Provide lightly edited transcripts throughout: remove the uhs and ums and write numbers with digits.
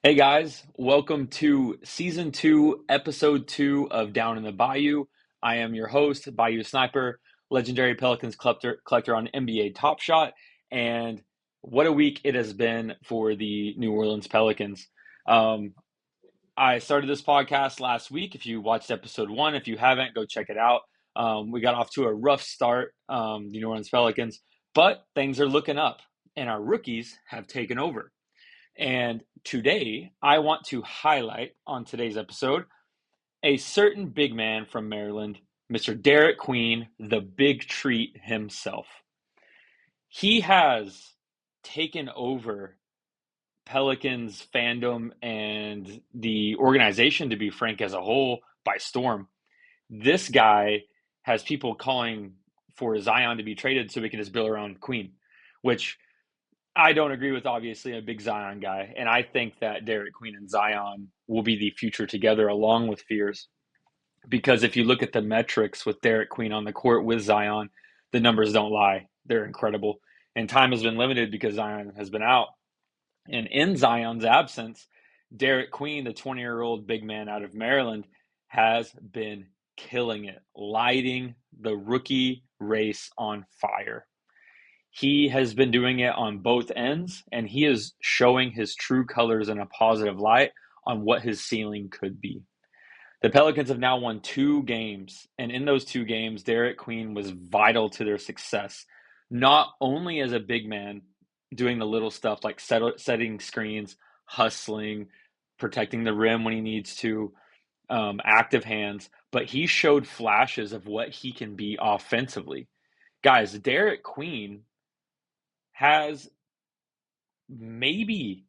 Hey guys, welcome to season 2, episode 2 of Down in the Bayou. I am your host, BayouSniper, legendary Pelicans collector on NBATopShot, and what a week it has been for the New Orleans Pelicans. Um, I started this podcast last week. If you watched episode 1, if you haven't, go check it out. We got off to a rough start, the New Orleans Pelicans, but things are looking up, and our rookies have taken over. And today, I want to highlight on today's episode a certain big man from Maryland, Mr. Derik Queen, the big treat himself. He has taken over Pelicans fandom and the organization, to be frank, as a whole, by storm. This guy has people calling for Zion to be traded so we can just build around Queen, which I don't agree with, obviously. I'm a big Zion guy, and I think that Derik Queen and Zion will be the future together along with Fears. Because if you look at the metrics with Derik Queen on the court with Zion, the numbers don't lie. They're incredible. And time has been limited because Zion has been out. And in Zion's absence, Derik Queen, the 20-year-old big man out of Maryland, has been killing it, lighting the rookie race on fire. He has been doing it on both ends, and he is showing his true colors in a positive light on what his ceiling could be. The Pelicans have now won 2 games, and in those 2 games, Derik Queen was vital to their success, not only as a big man doing the little stuff like setting screens, hustling, protecting the rim when he needs to, active hands, but he showed flashes of what he can be offensively. Guys, Derik Queen has maybe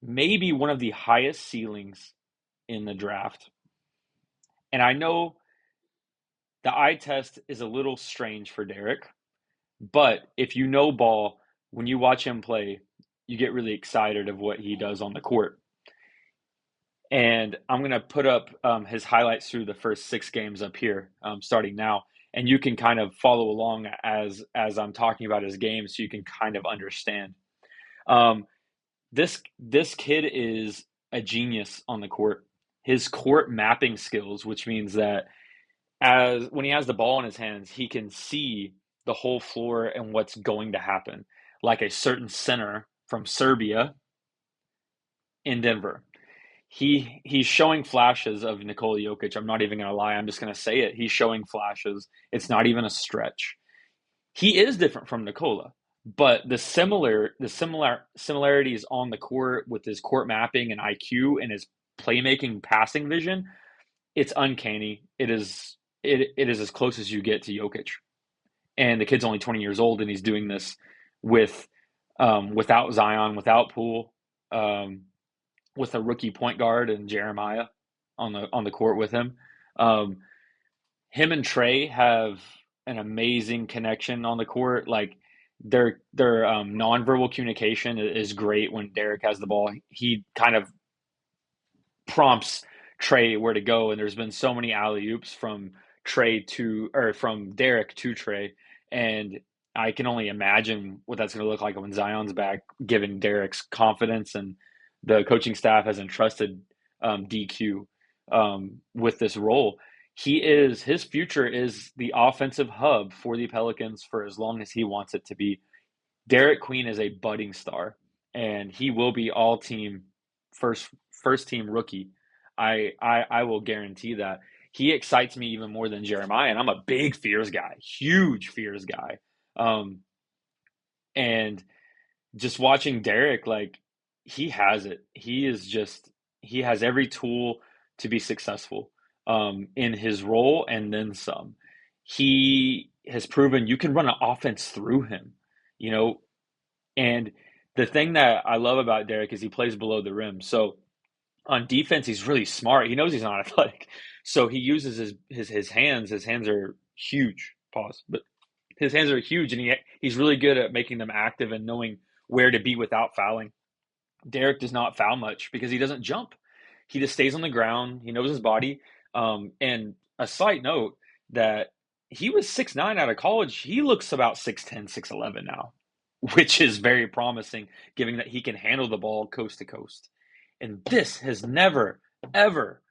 one of the highest ceilings in the draft. And I know the eye test is a little strange for Derik, but if you know ball, when you watch him play, you get really excited of what he does on the court. And I'm going to put up his highlights through the first 6 games up here, starting now. And you can kind of follow along as I'm talking about his game so you can kind of understand. Um, this kid is a genius on the court. His court mapping skills, which means that as when he has the ball in his hands, he can see the whole floor and what's going to happen, like a certain center from Serbia in Denver. He's showing flashes of Nikola Jokic. I'm not even going to lie. I'm just going to say it. He's showing flashes. It's not even a stretch. He is different from Nikola, but the similarities on the court with his court mapping and IQ and his playmaking passing vision, it's uncanny. It is as close as you get to Jokic. And the kid's only 20 years old and he's doing this with without Zion, without Poole, with a rookie point guard and Jeremiah on the court with him. Um, Him and Trey have an amazing connection on the court. Like their nonverbal communication is great when Derik has the ball. He kind of prompts Trey where to go, and there's been so many alley oops from from Derik to Trey, and I can only imagine what that's going to look like when Zion's back, given Derik's confidence and the coaching staff has entrusted DQ with this role. His future is the offensive hub for the Pelicans for as long as he wants it to be. Derik Queen is a budding star, and he will be all team first team rookie. I will guarantee that. He excites me even more than Jeremiah, and I'm a big Fears guy, huge Fears guy. Um, and just watching Derik, like he has it. He has every tool to be successful in his role and then some. He has proven you can run an offense through him, you know. And the thing that I love about Derik is he plays below the rim. So on defense, he's really smart. He knows he's not athletic, so he uses his hands. His hands are huge. Pause, but his hands are huge, and he's really good at making them active and knowing where to be without fouling. Derik does not foul much because he doesn't jump. He just stays on the ground. He knows his body. And a slight note that he was 6'9" out of college. He looks about 6'10", 6'11" now, which is very promising, given that he can handle the ball coast to coast. And this has never, ever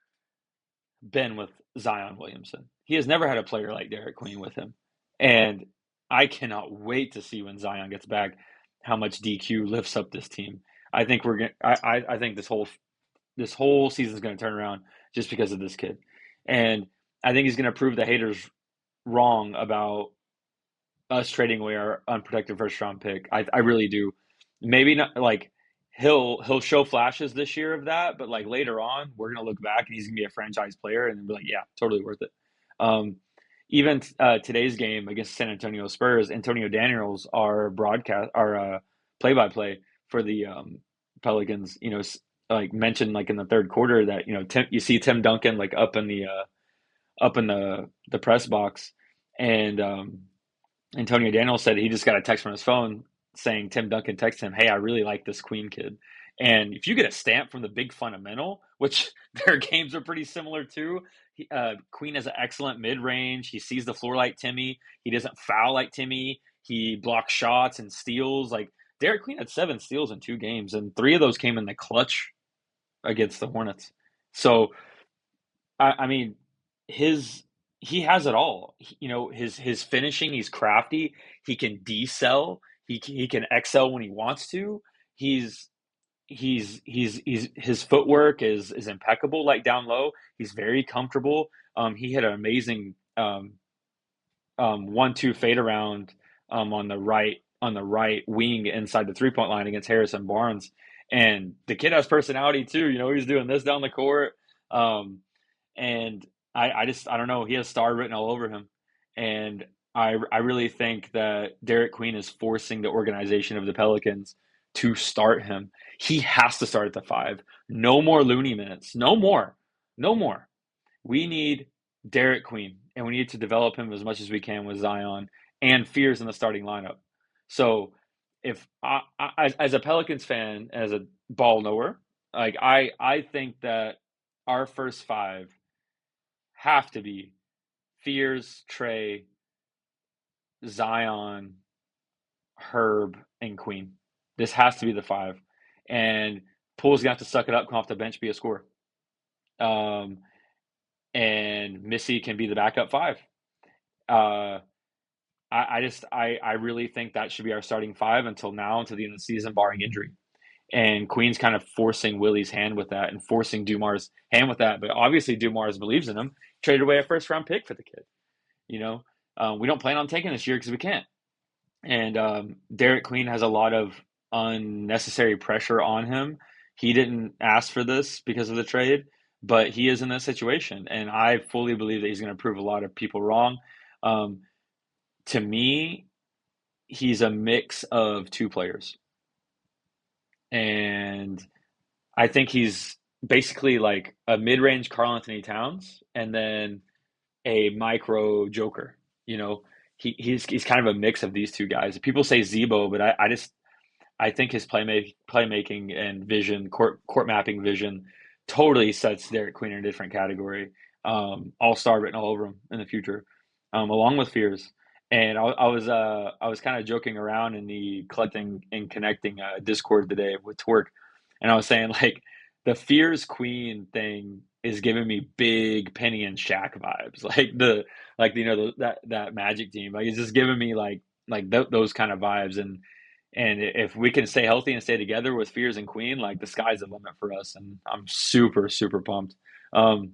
been with Zion Williamson. He has never had a player like Derik Queen with him. And I cannot wait to see when Zion gets back how much DQ lifts up this team. I think we're gonna I think this whole season is gonna turn around just because of this kid. And I think he's gonna prove the haters wrong about us trading away our unprotected first round pick. I really do. Maybe not like he'll show flashes this year of that, but like later on, we're gonna look back and he's gonna be a franchise player and be like, yeah, totally worth it. Um, even today's game against San Antonio Spurs, Antonio Daniels, our play by play for the Pelicans, like mentioned like in the third quarter that you see Tim Duncan like up in the press box, and Antonio Daniels said he just got a text from his phone saying Tim Duncan texted him, "Hey, I really like this Queen kid." And if you get a stamp from the big fundamental, which their games are pretty similar too, Queen has an excellent mid range. He sees the floor like Timmy. He doesn't foul like Timmy. He blocks shots and steals. Like Derik Queen had 7 steals in 2 games, and 3 of those came in the clutch against the Hornets. So I mean, his he has it all. His finishing. He's crafty. He can decel. He can excel when he wants to. He's he's his footwork is impeccable. Like down low, he's very comfortable. He had an amazing 1-2 fade around on the right wing inside the 3 point line against Harrison Barnes. And the kid has personality too. He's doing this down the court. Um, and I don't know. He has star written all over him, and I really think that Derik Queen is forcing the organization of the Pelicans to start him. He has to start at the 5. No more Looney minutes. No more. No more. We need Derik Queen, and we need to develop him as much as we can with Zion and Fears in the starting lineup. So, if as a Pelicans fan, as a ball knower, like I think that our first 5 have to be Fears, Trey, Zion, Herb, and Queen. This has to be the 5. And Poole's gonna have to suck it up, come off the bench, be a scorer. Um, and Missy can be the backup 5. Uh, I really think that should be our starting 5 until now, until the end of the season, barring injury. And Queen's kind of forcing Willie's hand with that and forcing Dumar's hand with that. But obviously, Dumars believes in him. Traded away a first round pick for the kid. You know, we don't plan on taking this year because we can't. And Derik Queen has a lot of unnecessary pressure on him. He didn't ask for this because of the trade, but he is in that situation. And I fully believe that he's going to prove a lot of people wrong. Um, to me, he's a mix of 2 players. And I think he's basically like a mid-range Karl Anthony Towns and then a micro Joker. You know, he's kind of a mix of these 2 guys. People say Zebo, but I think his playmaking and vision, court mapping vision, totally sets Derik Queen in a different category. All-star written all over him in the future, along with Fears. And I was kind of joking around in the collecting and connecting Discord today with Twerk, and I was saying like the Fears Queen thing is giving me big Penny and Shaq vibes, like that Magic team. Like it's just giving me those kind of vibes, and if we can stay healthy and stay together with Fears and Queen, like the sky's the limit for us. And I'm super, super pumped. Um,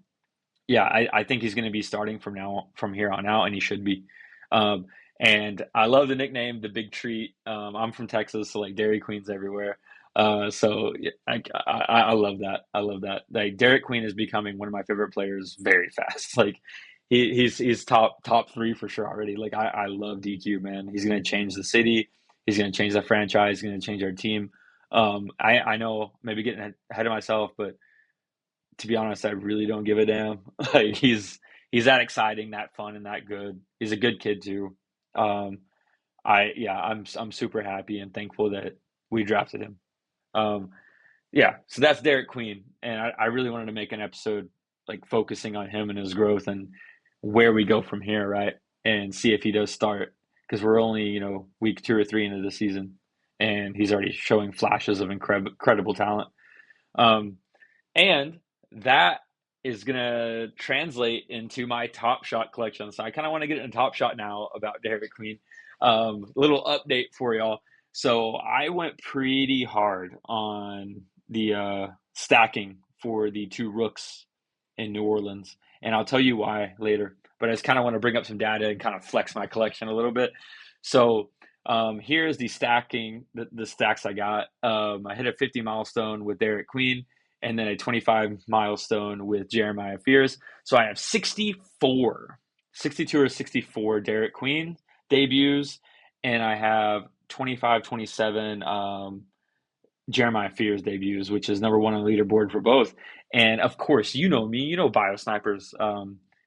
yeah, I think he's going to be starting from here on out, and he should be. Um, and I love the nickname, the Big Treat. I'm from Texas, so like Dairy Queen's everywhere. So yeah, I love that. I love that. Like Derik Queen is becoming one of my favorite players very fast. Like he's top 3 for sure already. Like I love DQ, man. He's going to change the city. He's going to change the franchise. He's going to change our team. I know maybe getting ahead of myself, but to be honest, I really don't give a damn. Like he's that exciting, that fun, and that good. He's a good kid too. Um, I'm super happy and thankful that we drafted him. Um, yeah, so that's Derik Queen, and I really wanted to make an episode like focusing on him and his growth and where we go from here, right? And see if he does start because we're only week 2 or 3 into the season, and he's already showing flashes of incredible talent. Um, And that is going to translate into my Top Shot collection. So I kind of want to get into Top Shot now about Derik Queen. Little update for y'all. So I went pretty hard on the stacking for the two rooks in New Orleans, and I'll tell you why later. But I just kind of want to bring up some data and kind of flex my collection a little bit. So here's the stacking, the stacks I got. I hit a 50 milestone with Derik Queen and then a 25 milestone with Jeremiah Fears. So I have 62 or 64 Derik Queen debuts, and I have 25, 27 Jeremiah Fears debuts, which is number one on the leaderboard for both. And of course, you know me, you know BayouSniper's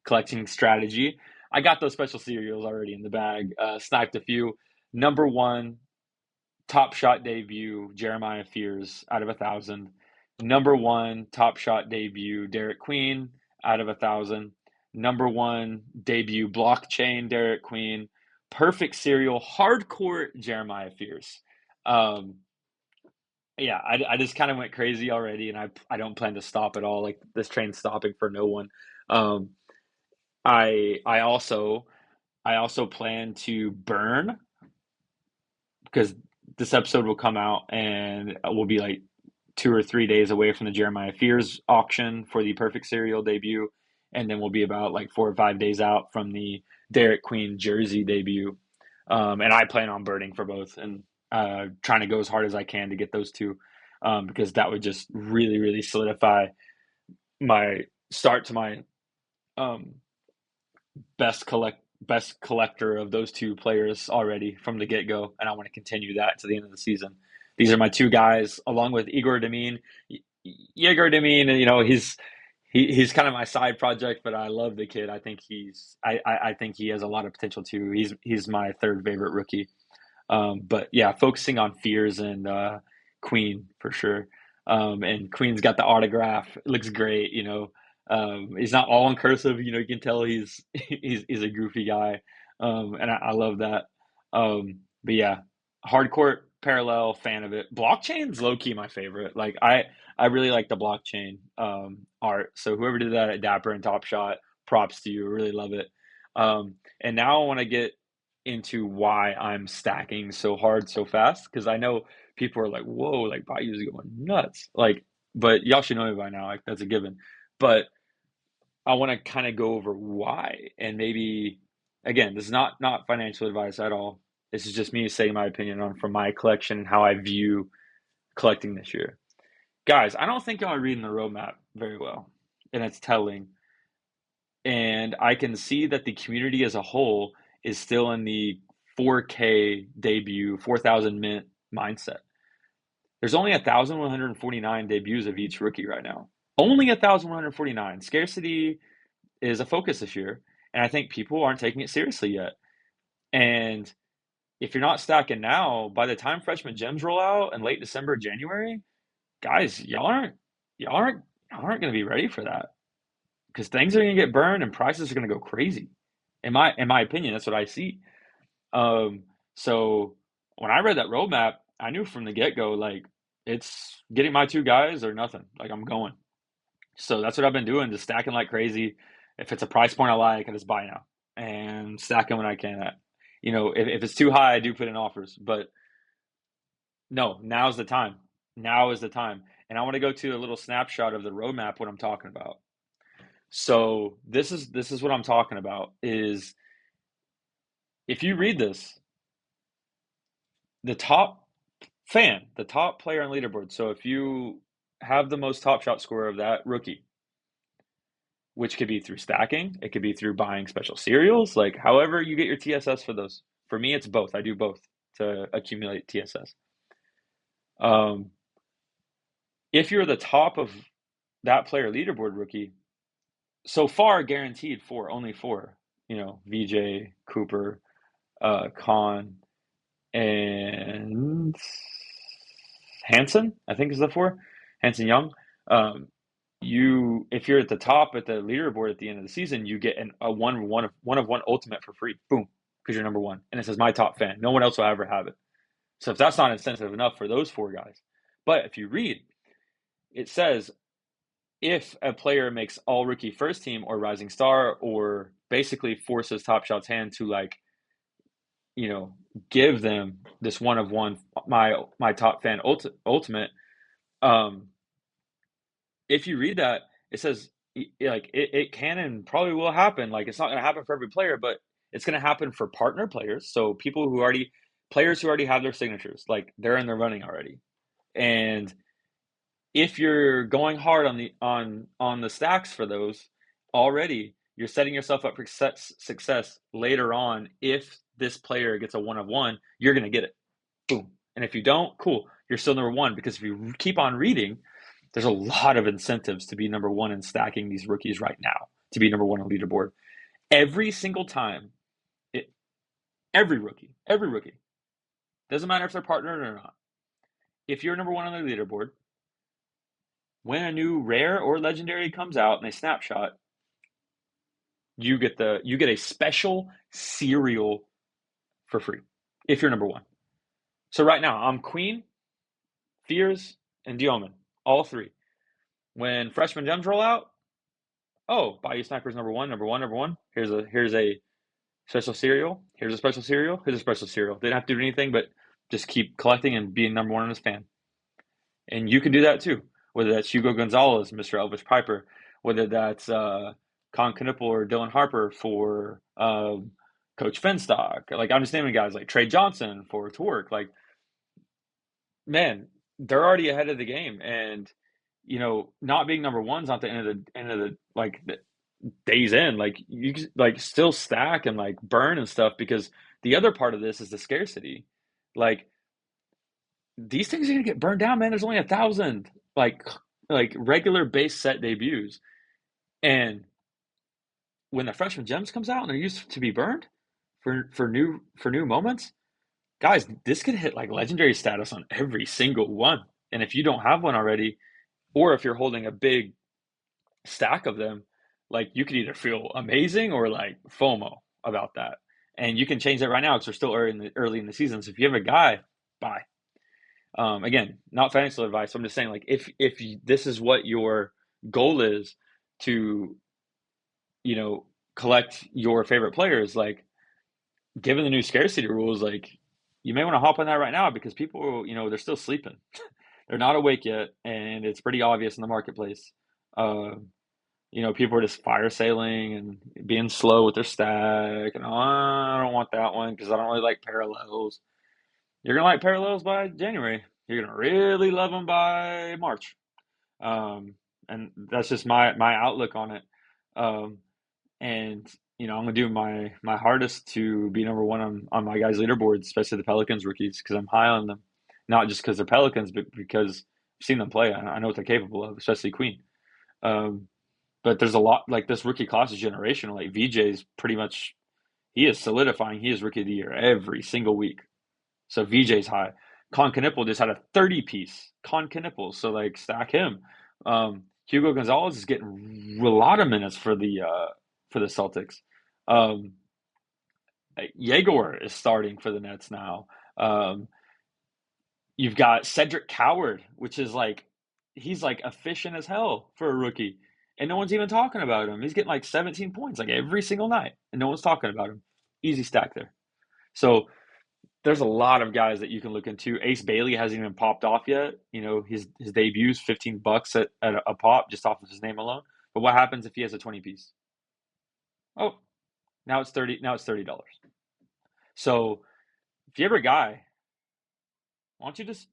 collecting strategy. I got those special serials already in the bag, sniped a few. Number one Top Shot debut, Jeremiah Fears out of 1,000. Number one Top Shot debut, Derik Queen out of 1,000. Number one debut, blockchain, Derik Queen. Perfect serial, hardcore Jeremiah Fears. Um, yeah, I just kind of went crazy already, and I don't plan to stop at all. Like this train's stopping for no one. Um, I also plan to burn because this episode will come out and we'll be like 2 or 3 days away from the Jeremiah Fears auction for the Perfect Serial debut, and then we'll be about like 4 or 5 days out from the Derik Queen jersey debut. And I plan on burning for both and trying to go as hard as I can to get those two, because that would just really, really solidify my start to my um, best collector of those two players already from the get go, and I want to continue that to the end of the season. These are my two guys, along with Igor Demin. Igor Demin, he's kind of my side project, but I love the kid. I think he has a lot of potential too. He's my third favorite rookie. But yeah, focusing on Fears and Queen for sure. And Queen's got the autograph. It looks great, you know. He's not all in cursive, you know, you can tell he's a goofy guy. And I love that. But yeah, hardcore parallel fan of it. Blockchain's low key my favorite. Like I really like the blockchain art. So whoever did that at Dapper and Top Shot, props to you. I really love it. And now I want to get into why I'm stacking so hard so fast because I know people are like, "Whoa, like Bayou's going nuts!" Like, but y'all should know me by now. Like that's a given. But I want to kind of go over why, and maybe again, this is not financial advice at all. This is just me saying my opinion on from my collection and how I view collecting this year. Guys, I don't think y'all are reading the roadmap very well, and it's telling. And I can see that the community as a whole is still in the 4K debut, 4,000 mint mindset. There's only 1,149 debuts of each rookie right now. Only 1,149. Scarcity is a focus this year, and I think people aren't taking it seriously yet. And if you're not stacking now, by the time freshman gems roll out in late December, January, guys, y'all aren't going to be ready for that because things are going to get burned and prices are going to go crazy. In my opinion, that's what I see. Um, so when I read that roadmap, I knew from the get go, like it's getting my two guys or nothing. Like I'm going. So that's what I've been doing, just stacking like crazy. If it's a price point I like, I just buy now and stacking when I can. You know, if it's too high, I do put in offers. But no, now's the time. Now is the time. And I want to go to a little snapshot of the roadmap. What I'm talking about. So this is what I'm talking about. Is if you read this, the top the top player on leaderboard. So if you have the most top shot score of that rookie, which could be through stacking, it could be through buying special cereals, like however you get your TSS for those. For me, it's both. I do both to accumulate TSS. Um, if you're the top of that player leaderboard rookie, so far guaranteed four, only four. You know, VJ, Cooper, Khan, and Hanson, I think is the four. Hanson Young. Um, if you're at the top at the leaderboard at the end of the season, you get a one of one ultimate for free. Boom, because you're number one, and it says my top fan. No one else will ever have it. So if that's not incentive enough for those four guys, but if you read, it says if a player makes all rookie first team or rising star, or basically forces Top Shot's hand to like, you know, give them this one of one, my top fan ultimate. Um, if you read that, it says like it can and probably will happen. Like it's not going to happen for every player, but it's going to happen for partner players. So people who already players who already have their signatures, like they're in the running already. And if you're going hard on the stacks for those already, you're setting yourself up for success later on. If this player gets a one of one, you're going to get it. Boom. And if you don't, cool, you're still number one, because if you keep on reading, there's a lot of incentives to be number one in stacking these rookies right now, to be number one on leaderboard. Every single time, it, every rookie, doesn't matter if they're partnered or not. If you're number one on the leaderboard, when a new rare or legendary comes out and they snapshot, you get a special cereal for free if you're number one. So right now, I'm Queen, Fears, and Dioman, all three. When freshman gems roll out, oh, BayouSniper's number one, number one, number one. Here's a special cereal. Here's a special cereal. Here's a special cereal. They didn't have to do anything but just keep collecting and being number one in his fan. And you can do that too. Whether that's Hugo Gonzalez, Mr. Elvis Piper, whether that's Con Knipple or Dylan Harper for Coach Finstock. Like I'm just naming guys like Trey Johnson for Twerk. Like, man, they're already ahead of the game. And you know, not being number one's not the end of the like the days in. Like you like still stack and like burn and stuff, because the other part of this is the scarcity. Like these things are gonna get burned down, man. There's only 1,000 like regular base set debuts, and when the freshman gems comes out and they're used to be burned for new moments, guys, this could hit like legendary status on every single one. And if you don't have one already, or if you're holding a big stack of them, like you could either feel amazing or like FOMO about that. And you can change that right now because we're still early in the season. So if you have a guy, buy. Again, not financial advice. I'm just saying, like, if this is what your goal is to, you know, collect your favorite players, like, given the new scarcity rules, like, you may want to hop on that right now, because people, you know, they're still sleeping. They're not awake yet, and it's pretty obvious in the marketplace. Uh, you know, people are just fire sailing and being slow with their stack, and oh, I don't want that one because I don't really like parallels. You're gonna like parallels by January. You're gonna really love them by March. And that's just my outlook on it. Um, and you know, I'm gonna do my hardest to be number one on my guys' leaderboards, especially the Pelicans rookies, because I'm high on them, not just because they're Pelicans, but because I've seen them play. I know what they're capable of, especially Queen. Um, but there's a lot, like, this rookie class is generational. Like VJ's pretty much, he is solidifying. He is rookie of the year every single week. So VJ's high. Con Knipple just had a 30 piece. Con Knipple, so like stack him. Hugo Gonzalez is getting a lot of minutes for the Celtics. Um, Yegor is starting for the Nets now. You've got Cedric Coward, which is like, he's like efficient as hell for a rookie, and no one's even talking about him. He's getting like 17 points like every single night, and no one's talking about him. Easy stack there. So there's a lot of guys that you can look into. Ace Bailey hasn't even popped off yet. You know, his debut's $15 at a pop just off of his name alone. But what happens if he has a 20 piece? Oh, now it's 30. Now it's $30. So if you ever a guy, why don't you just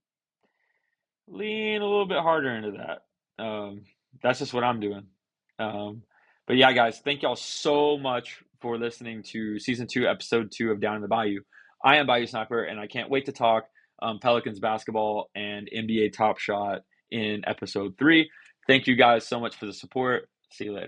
lean a little bit harder into that? That's just what I'm doing. Um, but yeah, guys, thank y'all so much for listening to season 2, episode 2 of Down in the Bayou. I am BayouSniper, and I can't wait to talk Pelicans basketball and NBA Top Shot in episode 3. Thank you guys so much for the support. See you later.